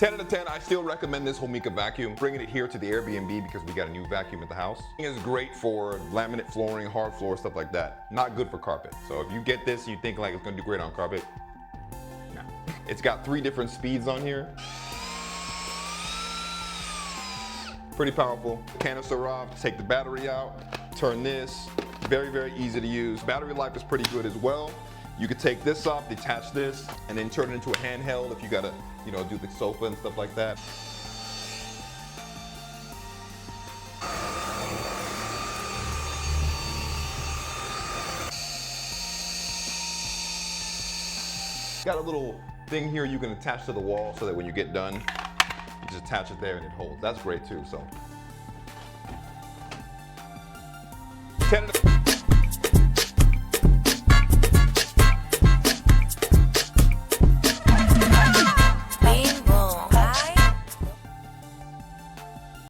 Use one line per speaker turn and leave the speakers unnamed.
10 out of 10, I still recommend this Homeowners vacuum. Bringing it here to the Airbnb because we got a new vacuum at the house. It's great for laminate flooring, hard floor, stuff like that. Not good for carpet. So if you get this, you think like it's gonna do great on carpet, no. It's got 3 different speeds on here. Pretty powerful. Canister off, take the battery out, turn this. Very, very easy to use. Battery life is pretty good as well. You could take this off, detach this, and then turn it into a handheld if you gotta, do the sofa and stuff like that. Got a little thing here you can attach to the wall so that when you get done, you just attach it there and it holds. That's great too, so. 10